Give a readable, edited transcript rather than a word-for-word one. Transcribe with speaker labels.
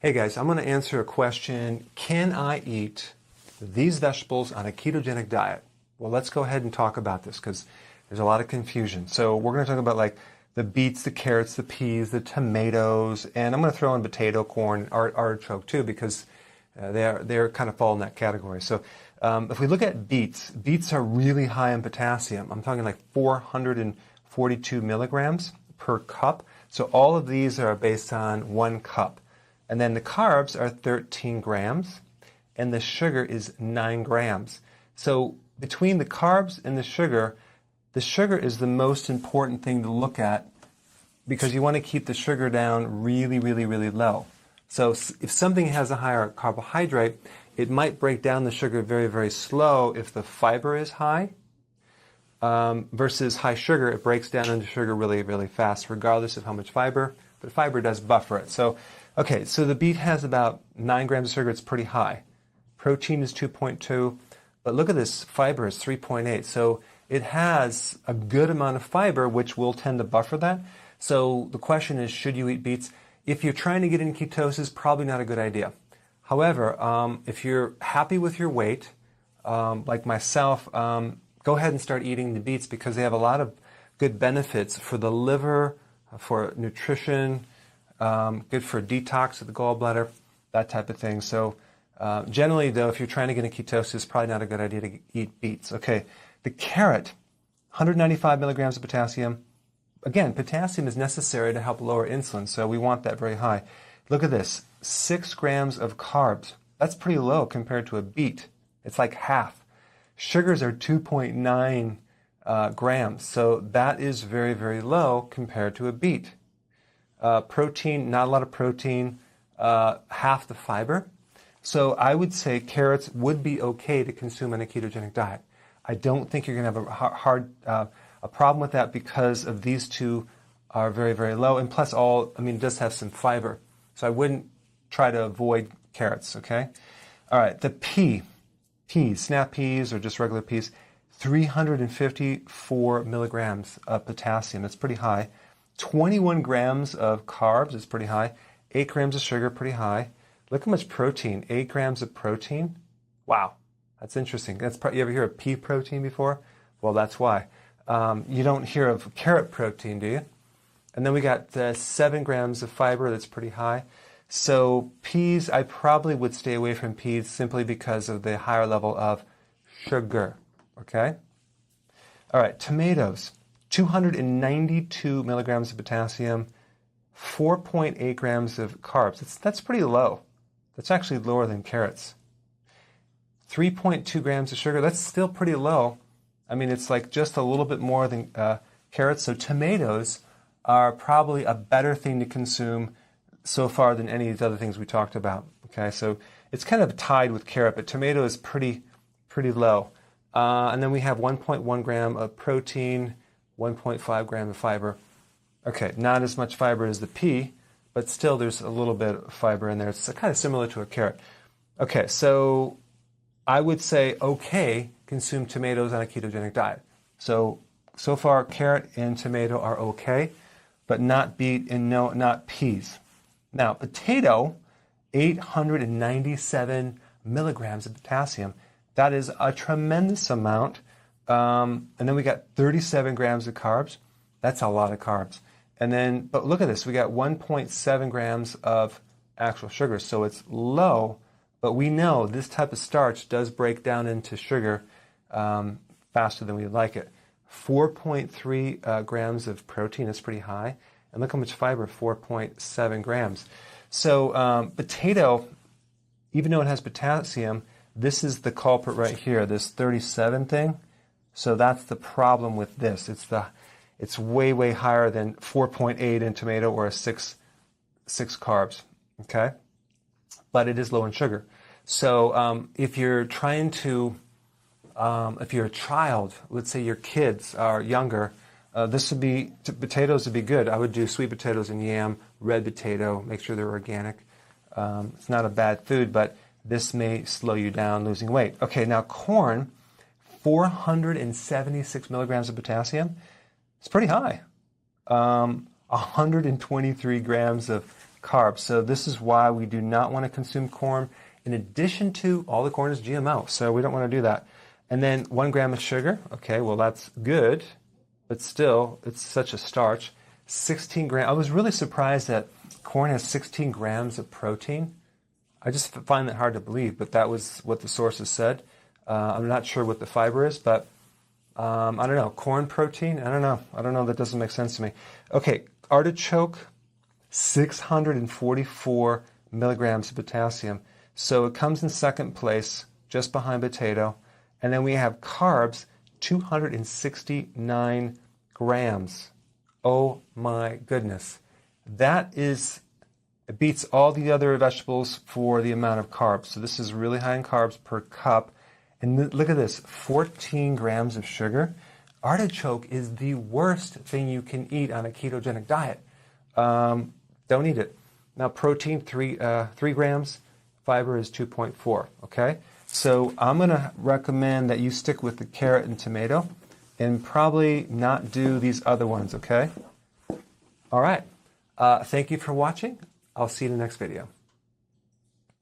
Speaker 1: Hey guys, I'm going to answer a question. Can I eat these vegetables on a ketogenic diet? Well, let's go ahead and talk about this because there's a lot of confusion. So we're going to talk about like the beets, the carrots, the peas, the tomatoes, and I'm going to throw in potato, corn, artichoke too because they're kind of fall in that category. So if we look at beets, beets are really high in potassium. I'm talking like 442 milligrams per cup. So all of these are based on 1 cup. And then the carbs are 13 grams, and the sugar is 9 grams. So between the carbs and the sugar is the most important thing to look at because you want to keep the sugar down really, really, really low. So if something has a higher carbohydrate, it might break down the sugar very, very slow if the fiber is high. Versus high sugar, it breaks down into sugar really, really fast, regardless of how much fiber. But fiber does buffer it. So the beet has about 9 grams of sugar. It's pretty high. Protein is 2.2. But look at this. Fiber is 3.8. So it has a good amount of fiber, which will tend to buffer that. So the question is, should you eat beets? If you're trying to get in ketosis, probably not a good idea. However, if you're happy with your weight, like myself, go ahead and start eating the beets because they have a lot of good benefits for the liver, for nutrition, good for detox of the gallbladder, that type of thing. So generally, though, if you're trying to get in ketosis, it's probably not a good idea to eat beets. Okay, the carrot, 195 milligrams of potassium. Again, potassium is necessary to help lower insulin, so we want that very high. Look at this, 6 grams of carbs. That's pretty low compared to a beet. It's like half. Sugars are 2.9 grams, so that is very, very low compared to a beet. Protein, not a lot of protein, half the fiber. So I would say carrots would be okay to consume on a ketogenic diet. I don't think you're going to have a problem with that because of these two are very, very low. And plus it does have some fiber. So I wouldn't try to avoid carrots, okay? All right, the peas, snap peas or just regular peas, 354 milligrams of potassium. That's pretty high. 21 grams of carbs is pretty high. 8 grams of sugar, pretty high. Look how much protein, 8 grams of protein. Wow, that's interesting. You ever hear of pea protein before? Well, that's why. You don't hear of carrot protein, do you? And then we got 7 grams of fiber, that's pretty high. So peas, I probably would stay away from peas simply because of the higher level of sugar, okay? All right, tomatoes, 292 milligrams of potassium, 4.8 grams of carbs. That's pretty low. That's actually lower than carrots. 3.2 grams of sugar, that's still pretty low. It's like just a little bit more than carrots. So tomatoes are probably a better thing to consume so far than any of the other things we talked about. Okay, so it's kind of tied with carrot, but tomato is pretty low. And then we have 1.1 gram of protein, 1.5 gram of fiber. Okay, not as much fiber as the pea, but still there's a little bit of fiber in there. It's kind of similar to a carrot. Okay, so I would say, okay, consume tomatoes on a ketogenic diet. So far, carrot and tomato are okay, but not beet and not peas. Now, potato, 897 milligrams of potassium. That is a tremendous amount. And then we got 37 grams of carbs. That's a lot of carbs. But look at this. We got 1.7 grams of actual sugar. So it's low, but we know this type of starch does break down into sugar faster than we'd like it. 4.3 grams of protein is pretty high. And look how much fiber, 4.7 grams. So potato, even though it has potassium, this is the culprit right here, this 37 thing. So that's the problem with this. It's way, way higher than 4.8 in tomato or a 6 carbs, okay? But it is low in sugar. So if you're trying to, if you're a child, let's say your kids are younger, potatoes would be good. I would do sweet potatoes and yam, red potato, make sure they're organic. It's not a bad food, but this may slow you down losing weight. Okay, now corn, 476 milligrams of potassium. It's pretty high. 123 grams of carbs. So this is why we do not want to consume corn. In addition to, all the corn is GMO, so we don't want to do that. And then 1 gram of sugar. Okay, well, that's good, but still, it's such a starch. 16 grams. I was really surprised that corn has 16 grams of protein. I just find that hard to believe, but that was what the sources said. I'm not sure what the fiber is, but I don't know. Corn protein? I don't know. That doesn't make sense to me. Okay, artichoke, 644 milligrams of potassium. So it comes in second place, just behind potato. And then we have carbs, 269 grams. Oh my goodness. It beats all the other vegetables for the amount of carbs. So this is really high in carbs per cup. And look at this, 14 grams of sugar. Artichoke is the worst thing you can eat on a ketogenic diet. Don't eat it. Now protein, 3 grams. Fiber is 2.4, okay? So I'm going to recommend that you stick with the carrot and tomato and probably not do these other ones, okay? All right. Thank you for watching. I'll see you in the next video.